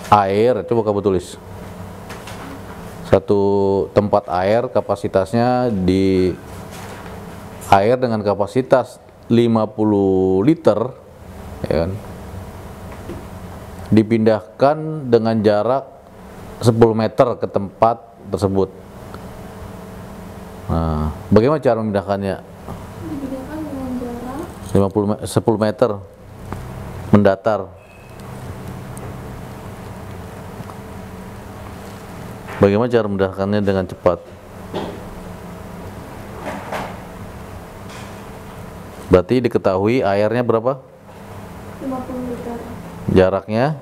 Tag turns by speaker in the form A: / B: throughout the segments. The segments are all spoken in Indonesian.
A: Air, coba kamu tulis. Satu tempat air kapasitasnya di air dengan kapasitas 50 liter, ya kan? Dipindahkan dengan jarak 10 meter ke tempat tersebut. Nah, bagaimana cara memindahkannya?
B: Dipindahkan dengan jarak
A: 10 meter mendatar. Bagaimana cara memindahkannya dengan cepat? Berarti diketahui airnya berapa?
B: 50 liter.
A: Jaraknya?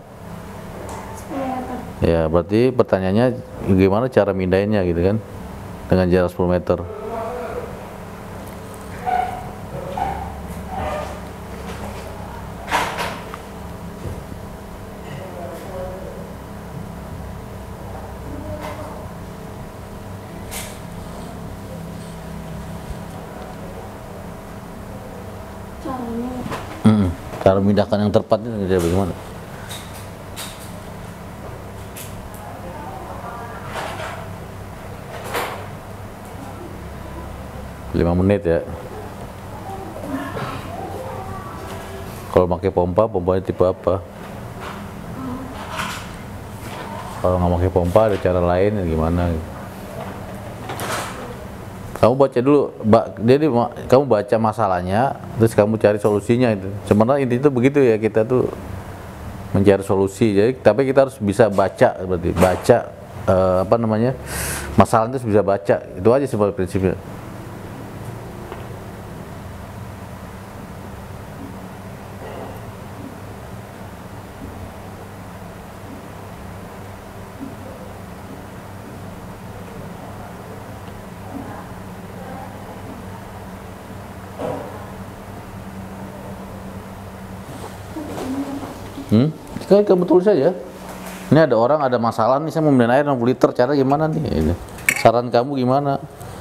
B: 10 meter.
A: Ya, berarti pertanyaannya gimana cara mindahinnya gitu kan? Dengan jarak 10 meter.
B: Caranya
A: Cara memindahkan yang tepat itu bagaimana? Lima menit ya. Kalau pakai pompa, pompanya tipe apa? Kalau nggak pakai pompa ada cara lain gimana? Kamu baca dulu, jadi kamu baca masalahnya, terus kamu cari solusinya itu. Sebenarnya intinya itu begitu ya, kita tuh mencari solusi. Jadi, tapi kita harus bisa baca, berarti baca masalah itu bisa baca. Itu aja sebenarnya prinsipnya. Kamu tulis saja. Ini ada orang ada masalah nih, saya mau minum air 60 liter, cara gimana nih? Ini. Saran kamu gimana?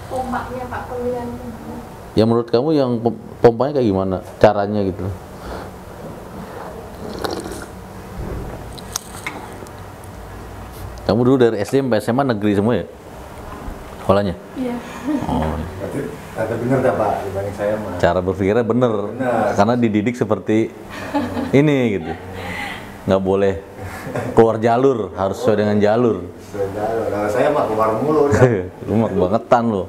B: pompanya Pak, pemilihan pompa.
A: Ya menurut kamu yang pompanya kayak gimana? Caranya gitu. Kamu dulu dari SD sampai SMA negeri semua ya? Sekolahnya?
B: Iya.
A: Oh.
C: Kata bener dah Pak, dibanding saya mah.
A: Cara berpikirnya bener. Karena dididik seperti ini gitu. Nggak boleh keluar jalur, harus sesuai dengan jalur.
C: Sesuai jalur. Kalau saya mah keluar mulu.
A: Lu mah kebangetan lo.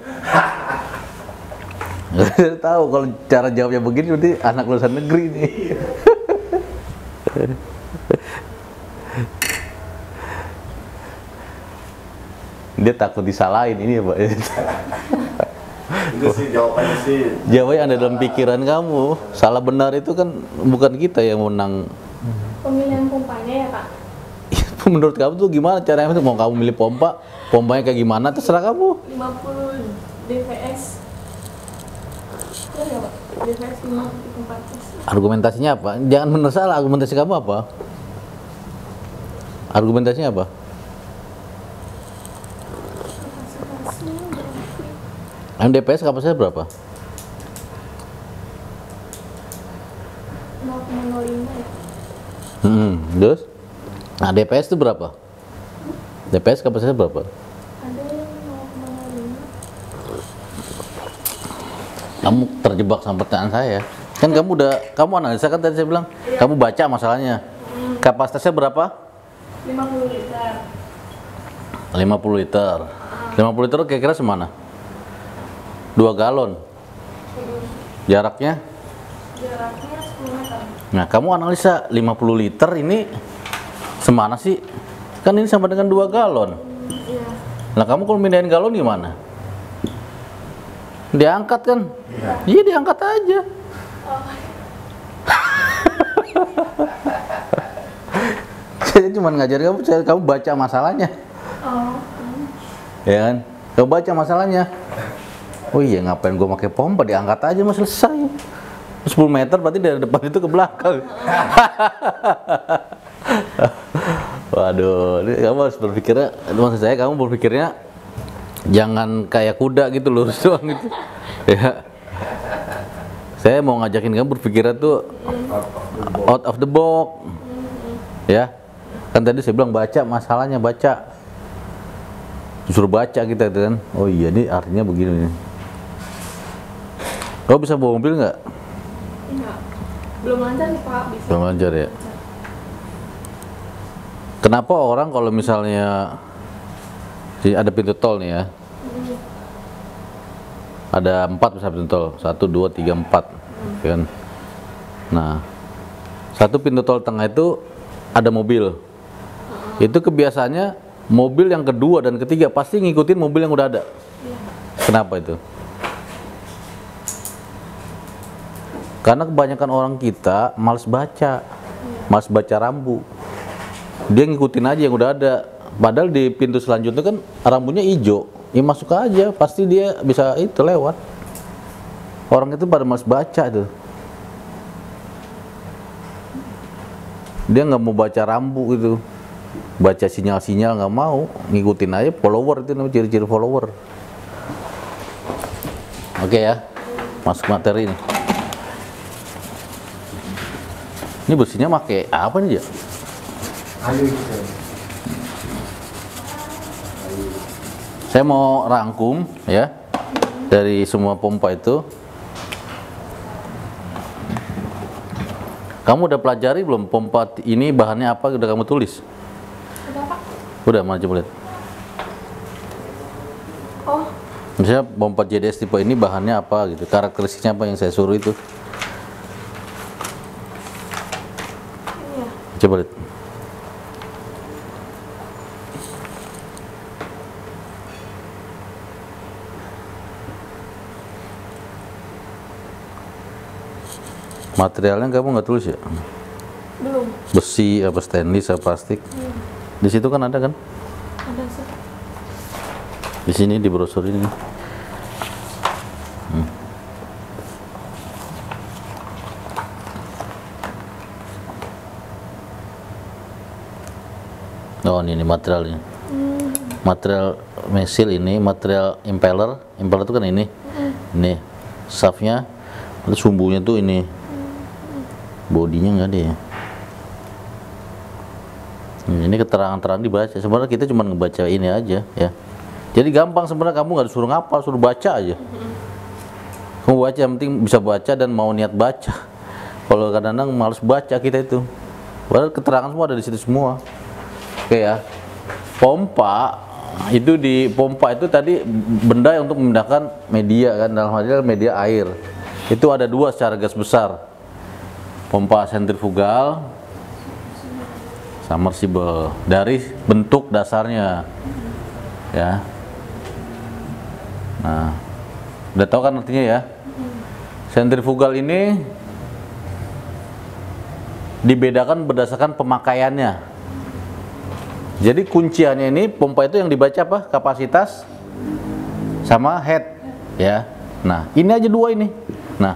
A: Nggak tahu kalau cara jawabnya begini berarti anak lulusan negeri nih. Dia takut disalahin ini ya Pak.
C: Itu sih jawabannya sih.
A: Jawabannya ada dalam pikiran kamu. Salah benar itu kan bukan kita yang menang.
B: Pemilihan pompanya ya Pak.
A: Menurut kamu tuh gimana caranya? Mau kamu milih pompa, pompanya kayak gimana terserah kamu.
B: 50 dps. Ya Pak, dps 5.4.
A: Argumentasinya apa? Jangan benar salah, argumentasi kamu apa? Argumentasinya apa? MDPS kapasitasnya berapa?
B: 0,05 ya.
A: Terus? Nah, DPS itu berapa? DPS kapasitasnya berapa?
B: Ada yang 0,05.
A: Kamu terjebak sama pertanyaan saya. Kan kamu analisa kan tadi saya bilang, kamu baca masalahnya. Kapasitasnya berapa?
B: 50 liter.
A: 50 liter. 50 liter kira-kira semana? 2 galon. Jaraknya?
B: Jaraknya 10 meter.
A: Nah, kamu analisa 50 liter ini semana sih? Kan ini sama dengan 2 galon.
B: Iya.
A: Nah, kamu kalau mindahin galon gimana? Diangkat kan? Iya, diangkat aja. Saya cuma ngajar kamu baca masalahnya.
B: Oh.
A: Ya kan? Kamu baca masalahnya. Oh iya, ngapain gue pakai pompa, diangkat aja mas, selesai. 10 meter berarti dari depan itu ke belakang. Waduh, ini kamu harus berpikirnya, maksud saya kamu berpikirnya jangan kayak kuda gitu, lurus doang gitu. Ya. Saya mau ngajakin kamu berpikiran tuh out of the box. Ya. Kan tadi saya bilang baca, masalahnya baca. Disuruh baca kita gitu kan. Oh iya, ini artinya begini. Kau bisa bawa mobil nggak?
B: Enggak. Belum lancar sih Pak, bisa.
A: Belum lancar ya. Kenapa orang kalau misalnya ada pintu tol nih ya, ada 4 misalnya pintu tol, 1, 2, 3, 4 kan. Nah, satu pintu tol tengah itu ada mobil. Itu kebiasaannya mobil yang kedua dan ketiga pasti ngikutin mobil yang udah ada. Kenapa itu? Karena kebanyakan orang kita males baca rambu. Dia ngikutin aja yang udah ada. Padahal di pintu selanjutnya kan rambunya hijau. Ya masuk aja, pasti dia bisa itu lewat. Orang itu pada males baca tuh. Dia nggak mau baca rambu gitu, baca sinyal-sinyal nggak mau, ngikutin aja follower, itu namanya ciri-ciri follower. Oke ya, masuk materi ini. Ini bersihnya pakai apa nih ya?
C: Ayo gitu.
A: Saya mau rangkum ya dari semua pompa itu. Kamu udah pelajari belum pompa ini bahannya apa? Udah kamu tulis?
B: Udah Pak.
A: Udah, mana coba lihat.
B: Oh,
A: Misalnya pompa JDS tipe ini bahannya apa gitu, karakteristiknya apa yang saya suruh itu.
B: ini ya.
A: Coba lihat. Materialnya kamu nggak tulis ya?
B: Belum.
A: Besi, apa stainless, apa plastik? Di situ kan ada kan?
B: Ada sih.
A: Di sini di brosur ini. Oh ini materialnya. Material mesil ini, material impeller. Impeller itu kan ini. Ini shaftnya, terus sumbunya tuh ini. Bodinya nggak ada ya. Ini keterangan-keterangan dibaca. Sebenarnya kita cuma ngebaca ini aja ya. Jadi gampang sebenarnya, kamu nggak disuruh ngapal, suruh baca aja. Kamu baca, yang penting bisa baca dan mau niat baca. Kalau kadang-kadang males baca kita itu. Padahal keterangan semua ada di situ semua. Oke ya. Pompa itu, di pompa itu tadi benda yang untuk memindahkan media kan, dalam hal ini media air. Itu ada 2 secara garis besar. Pompa sentrifugal, submersible, dari bentuk dasarnya ya. Nah, udah tahu kan artinya ya. Sentrifugal ini dibedakan berdasarkan pemakaiannya. Jadi kunciannya ini pompa itu yang dibaca apa? Kapasitas sama head ya. Nah, ini aja 2 ini. Nah,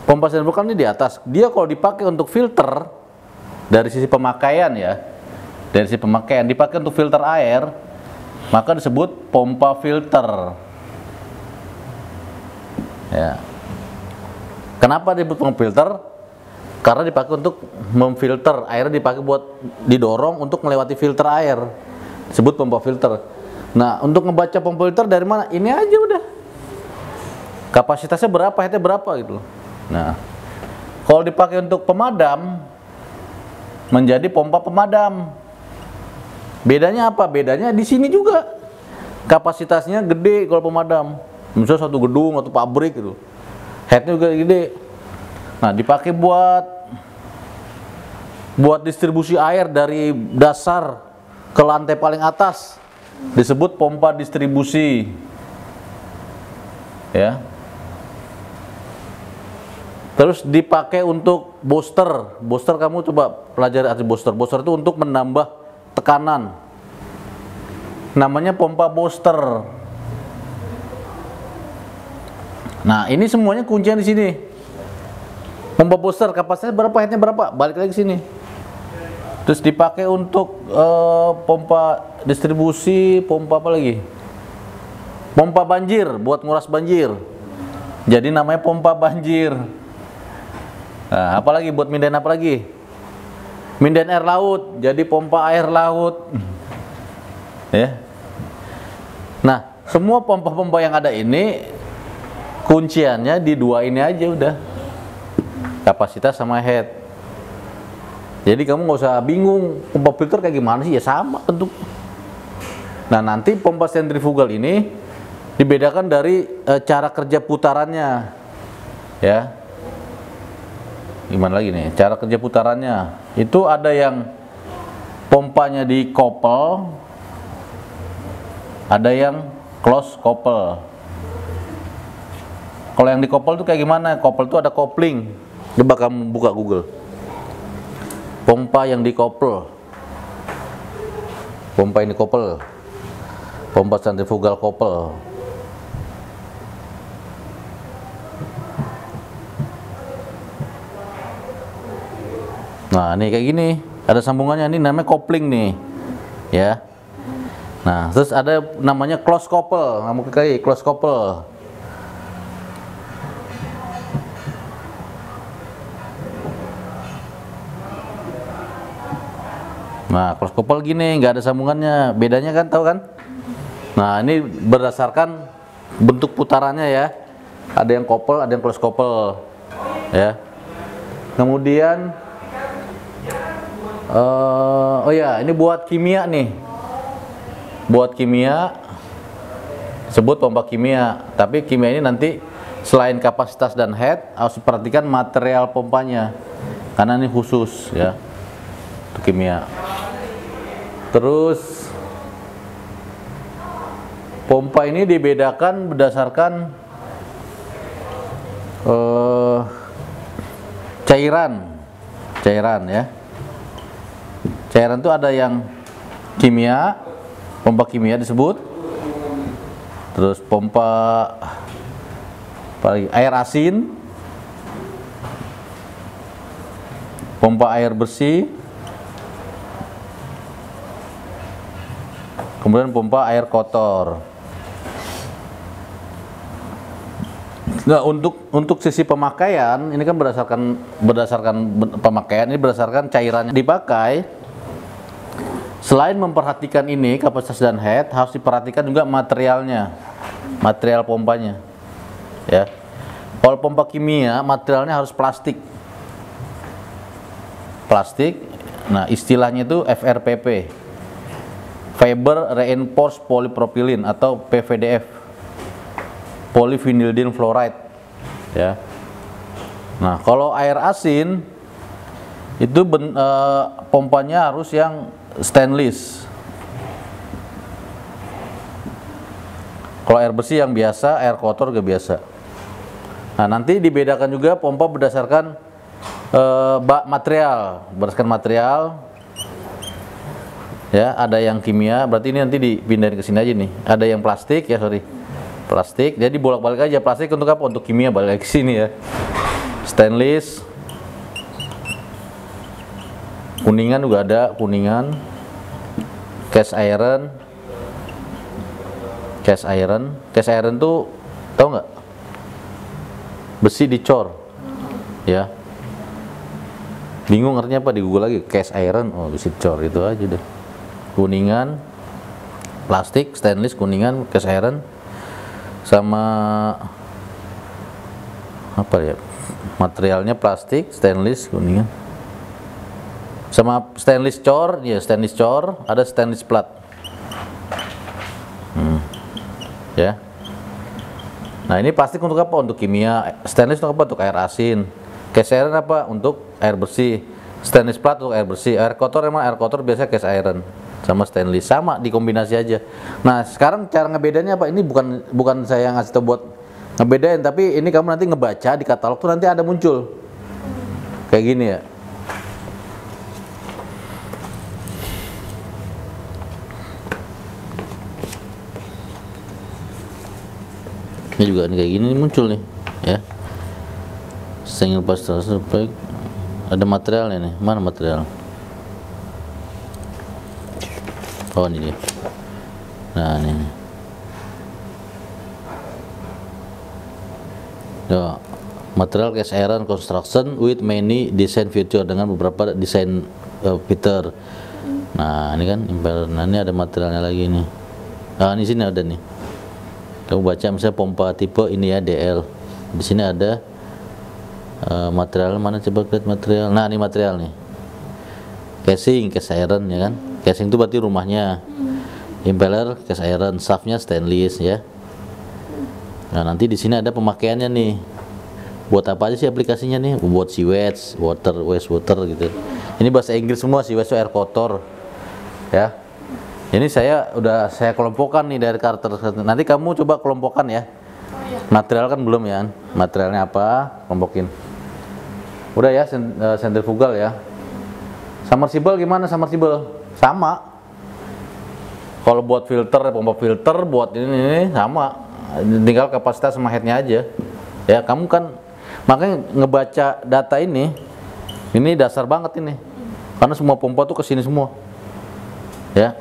A: pompa sentrifugal ini di atas. Dia kalau dipakai untuk filter, dari sisi pemakaian ya, dari sisi pemakaian dipakai untuk filter air, maka disebut pompa filter. Ya. Kenapa disebut pompa filter? Karena dipakai untuk memfilter air, dipakai buat didorong untuk melewati filter air. Disebut pompa filter. Nah, untuk ngebaca pompa filter dari mana? Ini aja udah. Kapasitasnya berapa, headnya berapa gitu loh. Nah, kalau dipakai untuk pemadam, menjadi pompa pemadam. Bedanya apa? Bedanya di sini juga. Kapasitasnya gede kalau pemadam. Misalnya satu gedung atau pabrik gitu. Headnya juga gede. Nah, dipakai buat distribusi air dari dasar ke lantai paling atas. Disebut pompa distribusi. Ya. Terus dipakai untuk booster. Booster, kamu coba pelajari arti booster. Booster itu untuk menambah tekanan. Namanya pompa booster. Nah, ini semuanya kuncian di sini. Pompa booster kapasitasnya berapa, headnya berapa? Balik lagi ke sini. Terus dipakai untuk pompa distribusi, pompa apa lagi? Pompa banjir, buat nguras banjir. jadi namanya pompa banjir. Nah, apalagi buat mindahin apa lagi? Mindahin air laut, jadi pompa air laut. Ya. Nah, semua pompa-pompa yang ada ini kunciannya di dua ini aja udah. Kapasitas sama head. Jadi kamu nggak usah bingung pompa filter kayak gimana sih, ya sama bentuk. Nah, nanti pompa sentrifugal ini dibedakan dari cara kerja putarannya. Ya. Gimana lagi nih cara kerja putarannya? Itu ada yang pompanya di couple, ada yang close couple. Kalau yang di couple itu kayak gimana? Couple itu ada coupling. Coba kamu buka Google. Pompa yang di couple. Pompa ini couple. Pompa sentrifugal couple. Nah, ini kayak gini, ada sambungannya, ini namanya coupling nih, ya. Nah, terus ada namanya close couple, kamu klik close couple. Nah, close couple gini, nggak ada sambungannya, bedanya kan, tahu kan? Nah, ini berdasarkan bentuk putarannya ya. Ada yang couple, ada yang close couple, ya. Kemudian oh ya, ini buat kimia nih. Buat kimia sebut pompa kimia. Tapi kimia ini nanti selain kapasitas dan head harus diperhatikan material pompanya. Karena ini khusus ya. Untuk kimia. Terus pompa ini dibedakan berdasarkan cairan ya. Cairan itu ada yang kimia, pompa kimia disebut. Terus pompa air asin, pompa air bersih, kemudian pompa air kotor. Nah, untuk sisi pemakaian ini kan berdasarkan pemakaian, ini berdasarkan cairannya dipakai. Selain memperhatikan ini kapasitas dan head, harus diperhatikan juga materialnya, material pompanya. Ya, kalau pompa kimia materialnya harus plastik. Nah, istilahnya itu FRPP, Fiber Reinforced Polypropylene atau PVDF, polyvinylidene fluoride. Ya. Nah, kalau air asin itu pompanya harus yang stainless. Kalau air bersih yang biasa, air kotor juga biasa. Nah, nanti dibedakan juga pompa berdasarkan berdasarkan material. Ya, ada yang kimia, berarti ini nanti dipindahin ke sini aja nih. Ada yang plastik ya, plastik. Jadi bolak-balik aja, plastik untuk apa? Untuk kimia, balik lagi ke sini ya. Stainless. Kuningan juga ada, kuningan. Cast iron. Cast iron tuh tahu nggak? Besi dicor. Ya. Bingung artinya apa, di Google lagi cast iron, oh besi dicor, itu aja deh. Kuningan, plastik, stainless, kuningan, cast iron, sama apa ya? Materialnya plastik, stainless, kuningan. Sama stainless cor, ya stainless cor, ada stainless plat. Ya. Nah, ini plastik untuk apa? Untuk kimia. Stainless untuk apa? Untuk air asin. Cast iron apa? Untuk air bersih. Stainless plat untuk air bersih. Air kotor emang air kotor biasa cast iron sama stainless, sama dikombinasi aja. Nah, sekarang cara ngebedanya apa? Ini bukan saya ngasih tau buat ngebedain, tapi ini kamu nanti ngebaca di katalog tuh nanti ada muncul kayak gini ya. Ini juga kayak gini muncul nih ya. Single pass transfer pack, ada materialnya nih. Mana material? Oh, ini dia. Nah, ini Ya, material cast iron construction with many design feature, dengan beberapa desain fitur. Nah, ini kan impeller. Nah, ini ada materialnya lagi nih. Nah, ini sini ada nih. Kamu baca misalnya pompa tipe ini ya, DL. Di sini ada material mana, coba lihat material. Nah, ini material nih. Casing cast iron ya kan. Casing itu berarti rumahnya. Impeller cast iron, shaftnya stainless ya. Nah, nanti di sini ada pemakaiannya nih. Buat apa aja sih aplikasinya nih? Buat sewage, wastewater gitu. Ini bahasa Inggris semua, sewage itu air kotor. Ya. Ini saya kelompokkan nih dari karakter. Nanti kamu coba kelompokkan ya. Material kan belum ya. Materialnya apa? Kelompokin. Udah ya, sentrifugal ya. Submersible gimana submersible? Sama. Kalau buat filter, pompa filter, buat ini sama. Tinggal kapasitas sama headnya aja. Ya, kamu kan makanya ngebaca data ini dasar banget ini. Karena semua pompa tuh kesini semua. Ya.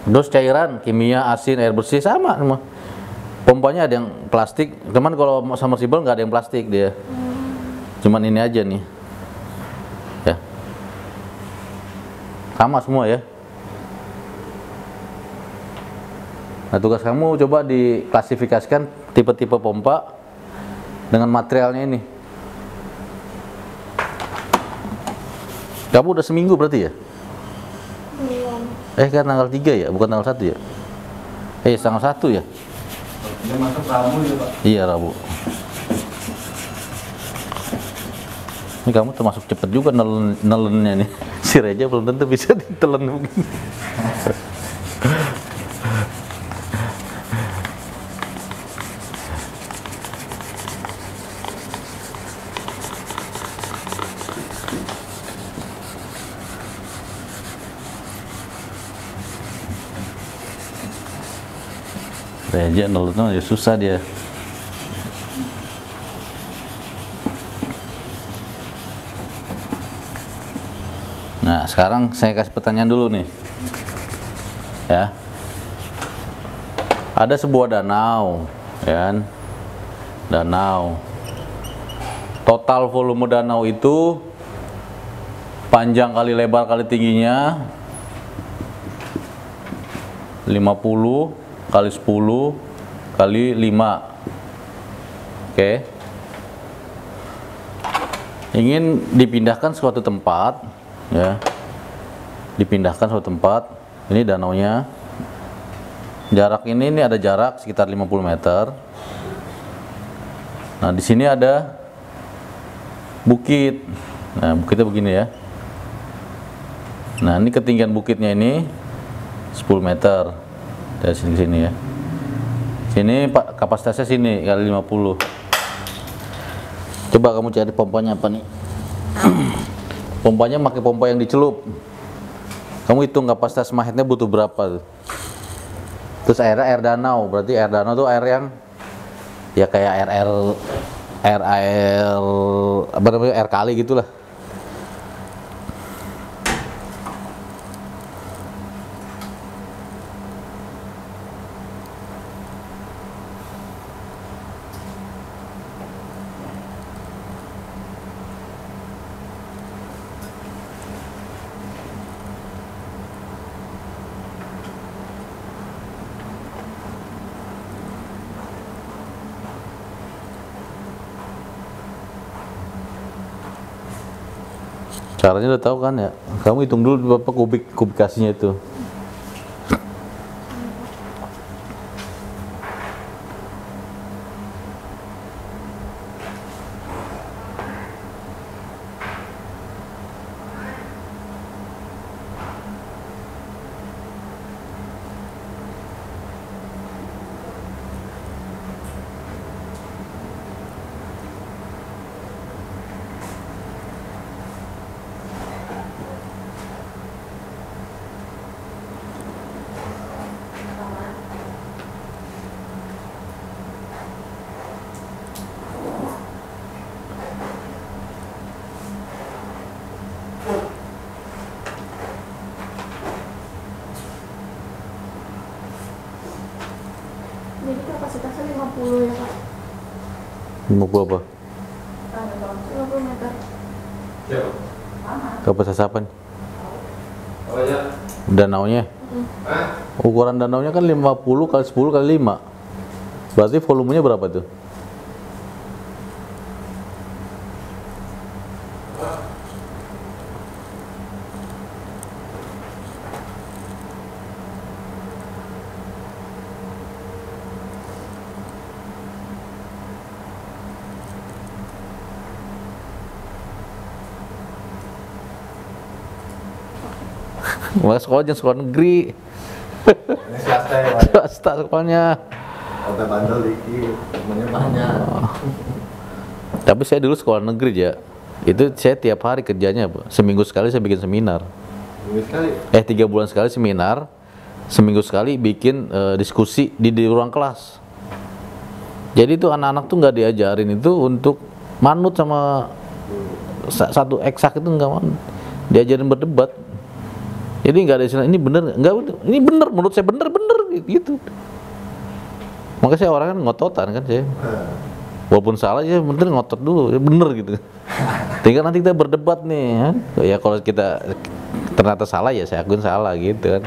A: Terus cairan, kimia, asin, air bersih sama semua. Pompanya ada yang plastik, cuman kalau submersible nggak ada yang plastik dia. Cuman ini aja nih. Ya. Sama semua ya. Nah, tugas kamu coba diklasifikasikan tipe-tipe pompa dengan materialnya ini. Kamu udah seminggu berarti ya?
B: Belum.
A: Kan tanggal 3 ya, bukan tanggal 1 ya? Tanggal 1 ya?
C: Dia masuk Rabu ya Pak?
A: Iya, Rabu. Ini kamu termasuk cepet juga nelennya nih. Si Reja belum tentu bisa ditelen begini. Reja nelennya ya susah dia. Nah, sekarang saya kasih pertanyaan dulu nih. Ya. Ada sebuah danau, ya kan? Danau. Total volume danau itu panjang kali lebar kali tingginya 50 kali 10 kali 5. Oke. Ingin dipindahkan suatu tempat, ya. Dipindahkan suatu tempat. Ini danaunya. Jarak ini ada jarak sekitar 50 meter. Nah, di sini ada bukit. Nah, bukitnya begini ya. Nah, ini ketinggian bukitnya ini 10 meter. Dari sini ke sini ya. Sini Pak, kapasitasnya sini kali 50. Coba kamu cari pompanya apa nih? Pompanya pakai pompa yang dicelup. Kamu hitung kapasitas mahetnya butuh berapa tuh. Terus airnya air danau, berarti air danau tuh air yang ya kayak air apa namanya, air kali gitulah. Caranya udah tahu kan ya? Kamu hitung dulu berapa kubikasinya itu.
B: Jadi kapasitasnya 50 ya Pak?
A: 50 apa?
B: 50 meter.
C: Ya.
A: Kapasitas apa nih?
C: Oh ya.
A: Danaunya?
C: Hah?
A: Ukuran danaunya kan 50 kali 10 kali 5. Berarti volumenya berapa tuh? Wah, sekolah jangan sekolah negeri.
C: Ini swasta ya, Pak.
A: Swasta sekolahnya.
C: Kota bandel dikit, temennya banyak.
A: Tapi saya dulu sekolah negeri ya. Itu saya tiap hari kerjanya, Pak. Seminggu sekali saya bikin seminar.
C: Minggu sekali.
A: 3 bulan sekali seminar. Seminggu sekali bikin diskusi di ruang kelas. Jadi itu anak-anak tuh nggak diajarin itu untuk manut sama satu eksak itu nggak manut. Diajarin berdebat. Jadi nggak ada istilah ini bener, nggak ini bener menurut saya bener gitu. Makanya saya orang kan ngototan kan saya. Walaupun salah ya bener ngotot dulu, ya bener gitu. Tinggal nanti kita berdebat nih, kan? Ya kalau kita ternyata salah ya saya akuin salah gitu kan.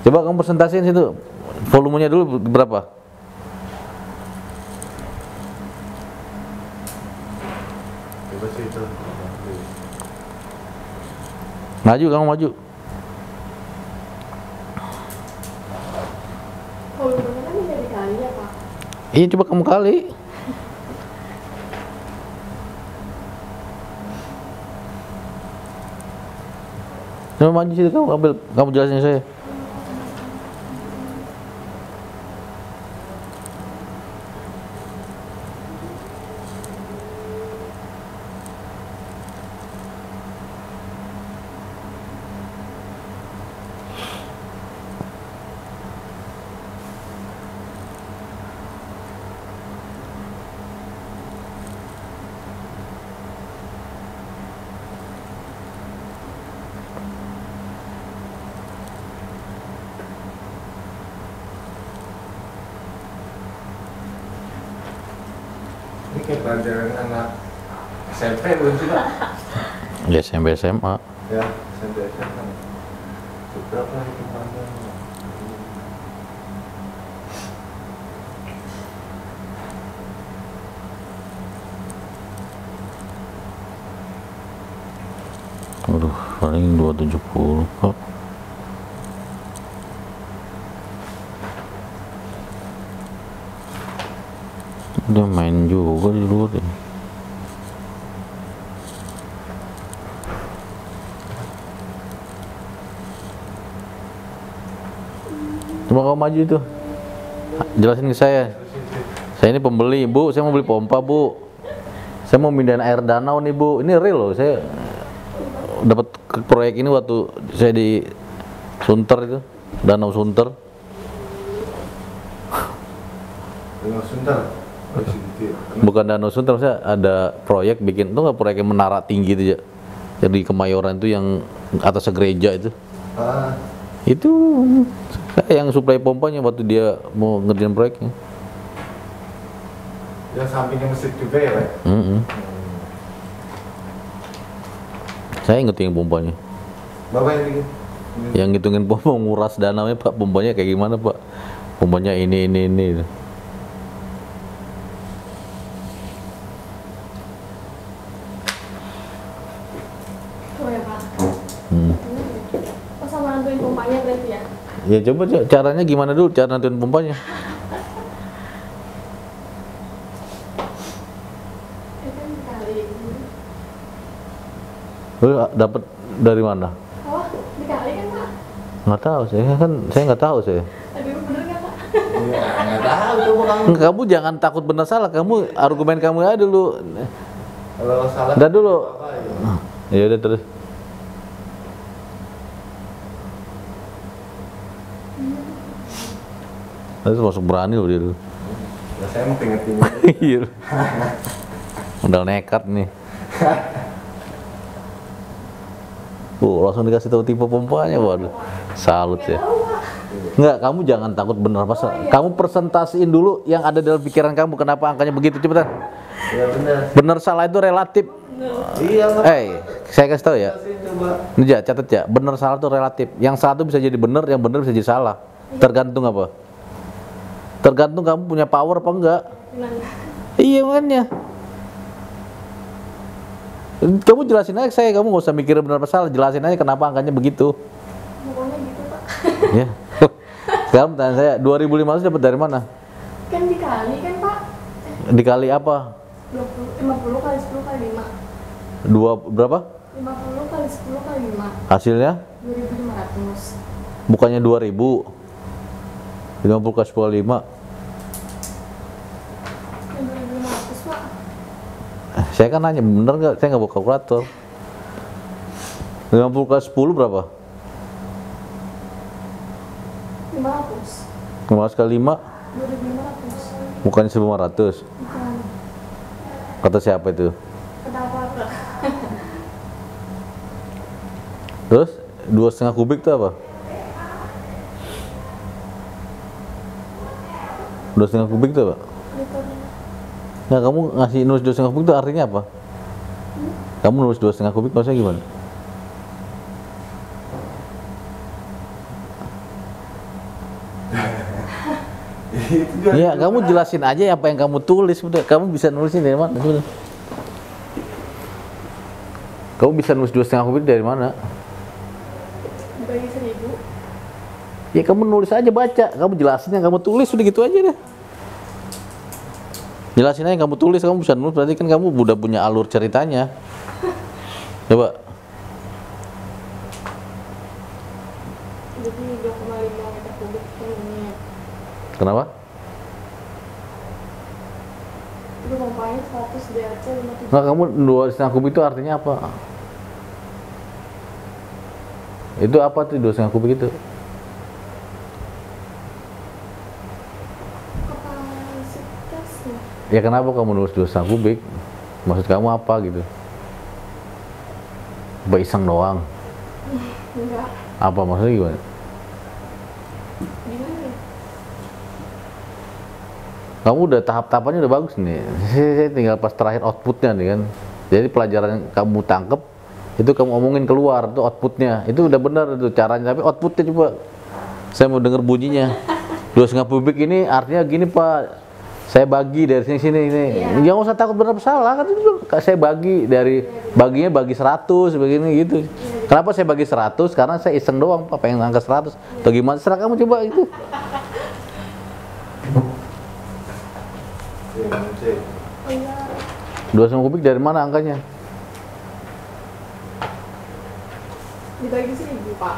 A: Coba kamu presentasiin situ, volumenya dulu berapa?
C: Coba sih itu.
A: Maju, kamu maju.
B: Volumenya kan bisa dikali ya, Pak.
A: Iya, coba kamu kali. Coba maju situ, kamu jelasin saya.
C: Ini kayak pelajaran anak SMP belum sih, Pak?
A: Ya SMP SMA.
C: Ya, SMP SMA. Berapa itu panjang?
A: Aduh, paling 270 kok. Udah main juga di luar ya. Coba kamu maju itu, jelasin ke saya. Saya ini pembeli, Bu. Saya mau beli pompa, Bu. Saya mau mindahin air danau nih, Bu. Ini real loh. Saya dapat proyek ini waktu saya di Sunter itu, Danau Sunter.
C: Dengan Sunter. Oh, sedikit.
A: Bukan Danau Sunter, saya ada proyek bikin, itu nggak proyek yang menara tinggi itu ya, jadi Kemayoran itu yang atasnya gereja itu.
C: Ah,
A: Itu saya yang suplai pompanya waktu dia mau ngerjain proyeknya.
C: yang sampingnya masjid juga ya, Pak?
A: Saya ngitungin pompanya.
C: Bapak yang bikin?
A: Yang ngitungin pompa nguras dananya, Pak. Pompanya kayak gimana, Pak? Pompanya ini.
B: Oh ya, Pak. Oh, sama nentuin pompanya berarti ya?
A: Ya coba caranya gimana dulu, cara nentuin pompanya.
B: Itu dikali.
A: Lu dapat dari mana?
B: Oh, dikali kan, Pak?
A: Nggak tahu saya nggak tahu saya.
B: Aduh, bener nggak, Pak?
C: Iya, nggak tahu tuh kamu.
A: Kamu jangan takut benar salah, kamu argumen kamu aja dulu.
C: Kalau salah.
A: Udah dulu.
C: Apa ya?
A: Ya udah terus. Terus masuk berani loh dia dulu.
C: Ya, saya mau pengertian.
A: Iya. Udah nekat nih. Langsung dikasih tahu tipe pompanya, waduh. Salut ya.
B: Tahu, Pak.
A: Enggak, kamu jangan takut benar apa salah.
B: iya.
A: Kamu presentasiin dulu yang ada dalam pikiran kamu, kenapa angkanya begitu, cepetan.
C: Iya benar.
A: Benar salah itu relatif.
C: Iya nggak.
A: Saya kasih tahu ya.
C: Coba.
A: Ini ya, catat ya. Benar salah itu relatif. Yang salah itu bisa jadi benar, yang benar bisa jadi salah. Tergantung apa? Tergantung kamu punya power apa enggak.
B: Gimana?
A: Iya makanya. Kamu jelasin aja ke saya, kamu nggak usah mikir benar apa salah. Jelasin aja kenapa angkanya begitu.
B: Pokoknya gitu Pak.
A: Ya. Sekarang tanya saya, 2.500 dapat dari mana?
B: Kan dikali kan Pak?
A: Dikali apa?
B: 50 kali 10 kali 5.
A: Berapa?
B: 50 kali 10 kali 5.
A: Hasilnya?
B: 2.500.
A: Bukannya 2.000. 50 kali 10 kali 5.
B: Yang 2.500 Pak.
A: Saya kan nanya, bener nggak? Saya nggak bawa kalkulator. 50 kali 10 berapa?
B: 500.
A: 15 kali 5?
B: 2.500.
A: Bukannya 1.500.
B: Bukan.
A: Kata siapa itu?
B: Kenapa Pak?
A: Terus 2,5 kubik itu apa? 2,5 kubik itu apa?
B: Liter.
A: Nah, kamu ngasih nulis 2,5 kubik itu artinya apa? Kamu nulis 2,5 kubik maksudnya gimana? Iya, kamu jelasin aja apa yang kamu tulis, udah. Kamu bisa nulisin dari mana? Udah. Kamu bisa nulis 2,5 kubik dari mana?
B: Dibagi 1.000.
A: Ya kamu nulis aja, baca. Kamu jelasin yang kamu tulis, udah gitu aja deh. Jelasin aja yang kamu tulis, kamu bisa nulis, berarti kan kamu udah punya alur ceritanya. Coba.
B: Jadi 2,5 meter kubik per menit.
A: Kenapa?
B: Itu pompanya 100 DRC 57.
A: Nggak, kamu 2,5 kubik itu artinya apa? Itu apa tuh 2,5 kubik itu?
B: Kapasitasnya.
A: Ya kenapa kamu nulis 2,5 kubik? Maksud kamu apa gitu? Apa iseng doang?
B: Enggak.
A: Apa maksudnya gimana?
B: Gimana ya?
A: Kamu udah tahap-tahapannya udah bagus nih. Saya tinggal pas terakhir outputnya nih kan. Jadi pelajaran yang kamu tangkep itu kamu omongin keluar tuh outputnya. Itu udah benar itu caranya. Tapi outputnya coba. Saya mau dengar bunyinya. 2,5 kubik ini artinya gini Pak. Saya bagi dari sini ini. Jangan usah takut benar salah kan itu saya bagi dari baginya bagi 100 begini gitu. Kenapa saya bagi 100? Karena saya iseng doang Pak, pengen angka 100. Atau gimana? Serah kamu coba itu.
B: Oh iya.
A: 2,5 kubik dari mana angkanya?
B: Dibagi 1.000 Pak.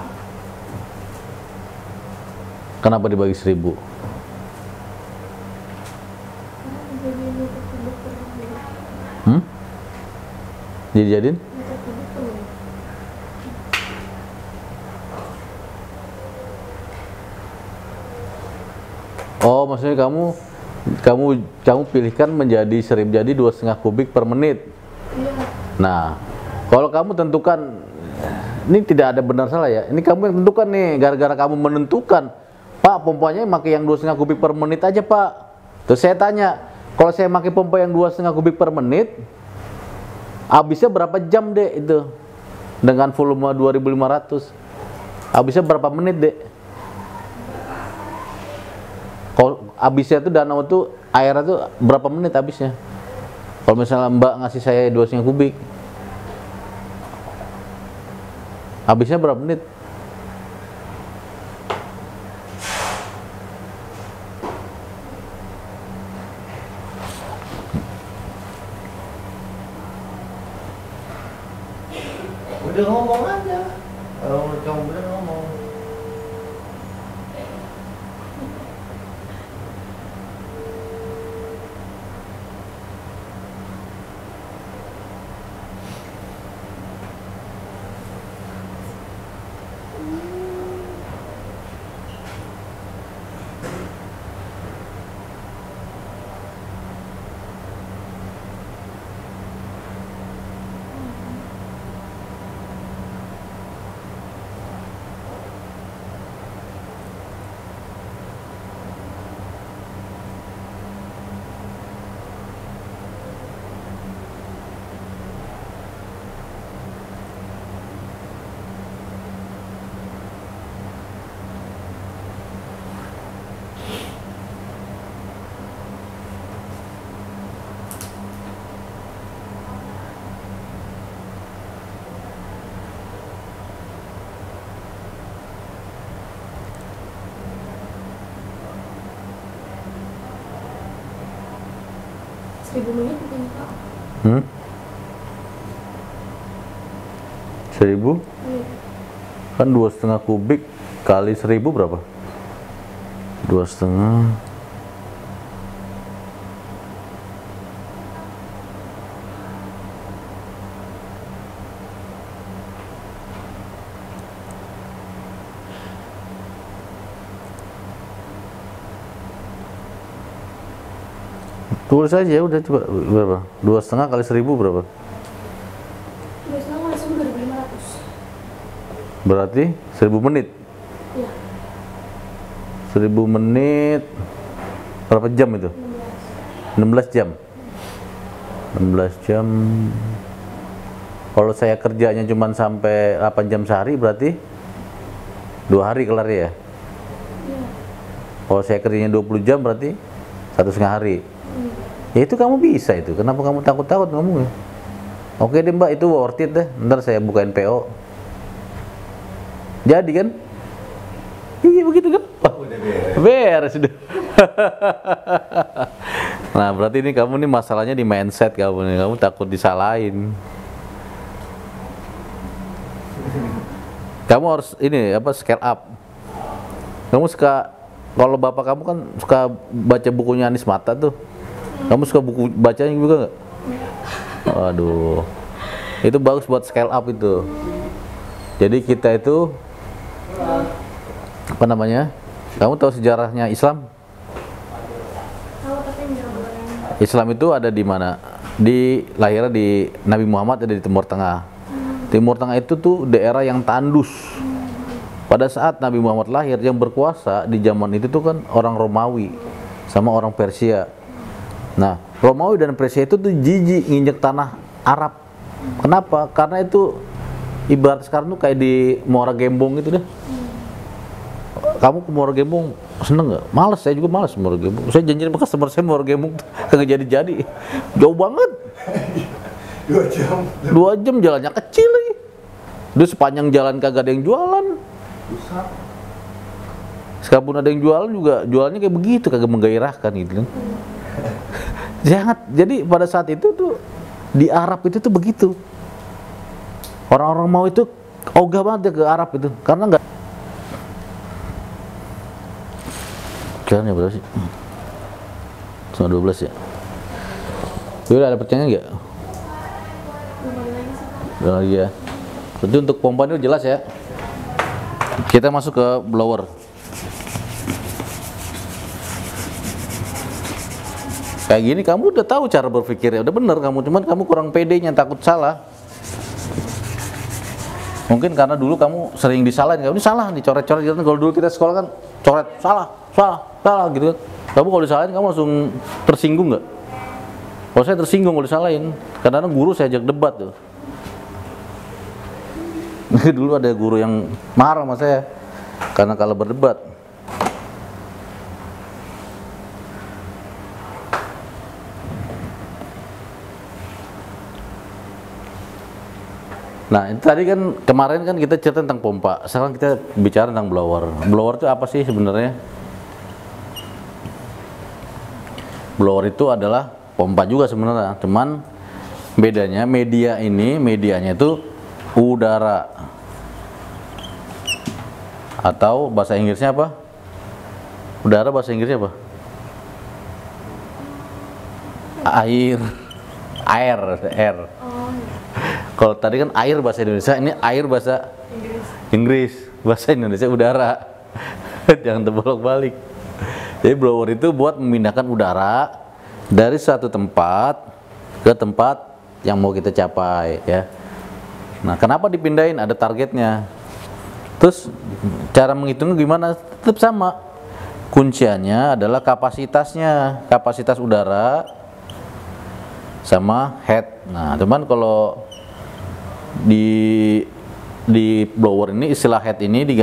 A: Kenapa dibagi 1.000?
B: Jadi meter kubik per menit.
A: Jadi-jadiin?
B: Meter kubik per menit.
A: Oh, maksudnya kamu pilihkan menjadi 1.000 jadi 2,5 kubik per menit.
B: Iya.
A: Nah, kalau kamu tentukan, ini tidak ada benar salah ya. Ini kamu yang tentukan nih, gara-gara kamu menentukan, Pak pompanya pakai yang 2,5 kubik per menit aja Pak. Terus saya tanya, kalau saya pakai pompa yang 2,5 kubik per menit, habisnya berapa jam deh itu? Dengan volume 2.500, habisnya berapa menit deh? Kalau habisnya itu danau itu airnya itu berapa menit habisnya? Kalau misalnya Mbak ngasih saya 2,5 kubik, habisnya berapa menit?
C: Udah ngomong aja. Kalau menurut kamu benar ngomong.
B: 1000 menit mungkin Pak.
A: 1000
B: Iya.
A: kan 2,5 kubik kali 1000 berapa? 2,5. Tulis aja udah, coba berapa? 2,5 kali 1000 berapa?
B: 2,5 langsung 2.500.
A: Berarti 1000 menit.
B: Iya.
A: 1000 menit berapa jam itu? 16 jam. 16 jam. Kalau saya kerjanya cuma sampai 8 jam sehari berarti 2 hari kelar ya.
B: Iya.
A: Kalau saya kerjanya 20 jam berarti 1,5 hari. Ya itu kamu bisa itu. Kenapa kamu takut-takut ngomongnya? Oke deh Mbak, itu worth it deh. Ntar saya bukain PO. Jadi kan? Iya begitu kan? Wah,
C: Udah beres.
A: beres sudah. Nah berarti ini kamu nih masalahnya di mindset kamu nih. Kamu takut disalahin. Kamu harus ini apa, scale up. Kamu suka, kalau bapak kamu kan suka baca bukunya Anies Mata tuh. Kamu suka buku bacanya juga nggak? Waduh, itu bagus buat scale up itu. Jadi kita itu apa namanya? Kamu tahu sejarahnya Islam?
B: Kalau tapi enggak boleh.
A: Islam itu ada di mana? Lahirnya di Nabi Muhammad ada di Timur Tengah. Timur Tengah itu tuh daerah yang tandus. Pada saat Nabi Muhammad lahir, yang berkuasa di zaman itu tuh kan orang Romawi sama orang Persia. Nah, Romawi dan Persia itu tuh jijik nginjek tanah Arab. Kenapa? Karena itu ibarat sekarang tuh kayak di Muara Gembong gitu deh. Kamu ke Muara Gembong seneng nggak? Males, saya juga males Muara Gembong. Saya janjian sama customer saya Muara Gembong kagak jadi-jadi. Jauh banget.
C: 2 jam.
A: 2 jam jalannya kecil lagi. Itu sepanjang jalan kagak ada yang jualan.
C: Susah.
A: Sekalipun ada yang jualan juga jualannya kayak begitu, kagak menggairahkan gitu kan. Jangan. Jadi pada saat itu tuh di Arab itu tuh begitu. Orang-orang mau itu ogah banget ya ke Arab itu, karena nggak. Jalannya berapa sih? 12 ya. Udah ada pertanyaan nggak?
B: Kembali lagi sih Pak.
A: Udah lagi ya. Berarti untuk pompa ini jelas ya. Kita masuk ke blower. Kayak gini kamu udah tahu cara berpikirnya, udah bener kamu, cuman kamu kurang pedenya, takut salah. Mungkin karena dulu kamu sering disalahin, kamu ini salah nih, coret-coret gitu. Kalau dulu kita sekolah kan coret, salah gitu kan. Kamu kalau disalahin kamu langsung tersinggung nggak? Kalau saya tersinggung kalau disalahin, kadang-kadang guru saya ajak debat tuh. Dulu ada guru yang marah sama saya karena kalau berdebat. Nah, itu tadi kan kemarin kan kita cerita tentang pompa. Sekarang kita bicara tentang blower. Blower itu apa sih sebenarnya? Blower itu adalah pompa juga sebenarnya. Cuman bedanya medianya itu udara. Atau bahasa Inggrisnya apa? Udara bahasa Inggrisnya apa? Air.
B: Oh, iya.
A: Kalau tadi kan air bahasa Indonesia, ini air bahasa Inggris. Bahasa Indonesia udara. Jangan terbolak-balik. Jadi blower itu buat memindahkan udara dari suatu tempat ke tempat yang mau kita capai ya. Nah, kenapa dipindahin? Ada targetnya. Terus cara menghitungnya gimana? Tetap sama. Kunciannya adalah kapasitasnya, kapasitas udara sama head. Nah, cuman kalau di blower ini istilah head ini diganti